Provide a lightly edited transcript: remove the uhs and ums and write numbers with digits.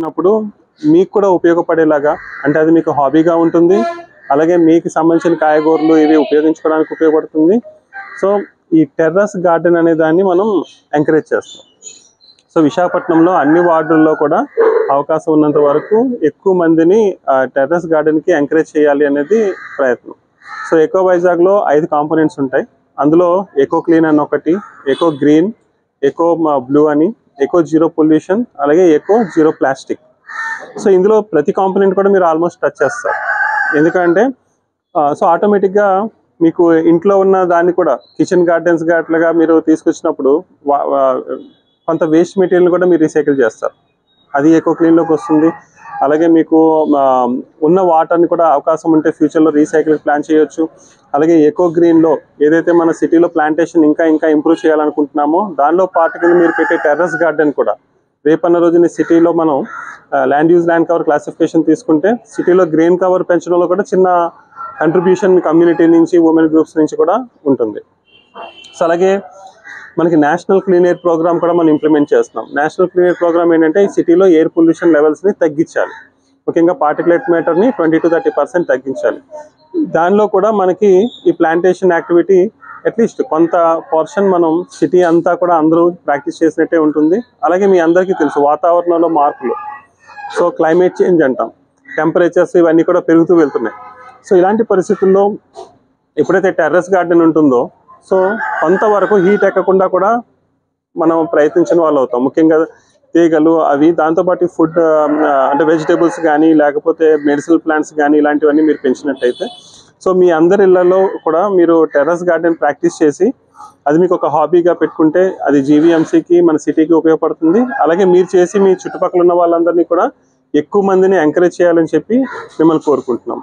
వచ్చినప్పుడు మీకు కూడా ఉపయోగపడేలాగా, అంటే అది మీకు హాబీగా ఉంటుంది, అలాగే మీకు సంబంధించిన కాయగూరలు ఇవి ఉపయోగించుకోవడానికి ఉపయోగపడుతుంది. సో ఈ టెర్రస్ గార్డెన్ అనే దాన్ని మనం ఎంకరేజ్ చేస్తాం. సో విశాఖపట్నంలో అన్ని వార్డుల్లో కూడా అవకాశం ఉన్నంత వరకు ఎక్కువ మందిని టెర్రస్ గార్డెన్కి ఎంకరేజ్ చేయాలి అనేది ప్రయత్నం. సో ఎకో వైజాగ్లో 5 కాంపోనెంట్స్ ఉంటాయి. అందులో ఎకో క్లీన్ అని ఒకటి, ఎకో గ్రీన్, ఎకో బ్లూ అని, ఎకో జీరో పొల్యూషన్, అలాగే ఎకో జీరో ప్లాస్టిక్. సో ఇందులో ప్రతి కాంపోనెంట్ కూడా మీరు ఆల్మోస్ట్ టచ్ చేస్తారు. ఎందుకంటే సో ఆటోమేటిక్గా మీకు ఇంట్లో ఉన్న దాన్ని కూడా కిచెన్ గార్డెన్స్ అట్లాగా మీరు తీసుకొచ్చినప్పుడు కొంత వేస్ట్ మెటీరియల్ కూడా మీరు రీసైకిల్ చేస్తారు, అది ఎకో క్లీన్లోకి వస్తుంది. అలాగే మీకు ఉన్న వాటర్ని కూడా అవకాశం ఉంటే ఫ్యూచర్లో రీసైకిల్ ప్లాన్ చేయొచ్చు. అలాగే ఎకో గ్రీన్లో ఏదైతే మన సిటీలో ప్లాంటేషన్ ఇంకా ఇంప్రూవ్ చేయాలనుకుంటున్నామో దానిలో పార్ట్ కింద మీరు పెట్టే టెర్రస్ గార్డెన్ కూడా రేపన్న రోజున సిటీలో మనం land use land cover classification తీసుకుంటే సిటీలో గ్రీన్ కవర్ పెంచడంలో కూడా చిన్న కంట్రిబ్యూషన్ కమ్యూనిటీ నుంచి, ఉమెన్ గ్రూప్స్ నుంచి కూడా ఉంటుంది. సో అలాగే మనకి నేషనల్ క్లీన్ ఎయిర్ ప్రోగ్రామ్ కూడా మనం ఇంప్లిమెంట్ చేస్తున్నాం. నేషనల్ క్లీన్ ఎయిర్ ప్రోగ్రామ్ ఏంటంటే ఈ సిటీలో ఎయిర్ పొల్యూషన్ లెవెల్స్ని తగ్గించాలి, ముఖ్యంగా పార్టికులేట్ మ్యాటర్ని 20 to 30% తగ్గించాలి. దానిలో కూడా మనకి ఈ ప్లాంటేషన్ యాక్టివిటీ అట్లీస్ట్ కొంత పోర్షన్ మనం సిటీ అంతా కూడా అందరూ ప్రాక్టీస్ చేసినట్టే ఉంటుంది. అలాగే మీ అందరికీ తెలుసు వాతావరణంలో మార్పులు, సో క్లైమేట్ చేంజ్ అంటాం, టెంపరేచర్స్ ఇవన్నీ కూడా పెరుగుతూ వెళ్తున్నాయి. సో ఇలాంటి పరిస్థితుల్లో ఎప్పుడైతే టెర్రస్ గార్డెన్ ఉంటుందో సో కొంతవరకు హీట్ ఎక్కకుండా కూడా మనం ప్రయత్నించిన వాళ్ళు అవుతాం. ముఖ్యంగా తీగలు అవి, దాంతోపాటు ఫుడ్ అంటే వెజిటేబుల్స్ కానీ లేకపోతే మెడిసినల్ ప్లాంట్స్ కానీ ఇలాంటివన్నీ మీరు పెంచినట్టయితే సో మీ అందరి ఇళ్లలో కూడా మీరు టెర్రస్ గార్డెన్ ప్రాక్టీస్ చేసి అది మీకు ఒక హాబీగా పెట్టుకుంటే అది జీవీఎంసీకి మన సిటీకి ఉపయోగపడుతుంది. అలాగే మీరు చేసి మీ చుట్టుపక్కల ఉన్న వాళ్ళందరినీ కూడా ఎక్కువ మందిని ఎంకరేజ్ చేయాలని చెప్పి మిమ్మల్ని కోరుకుంటున్నాం.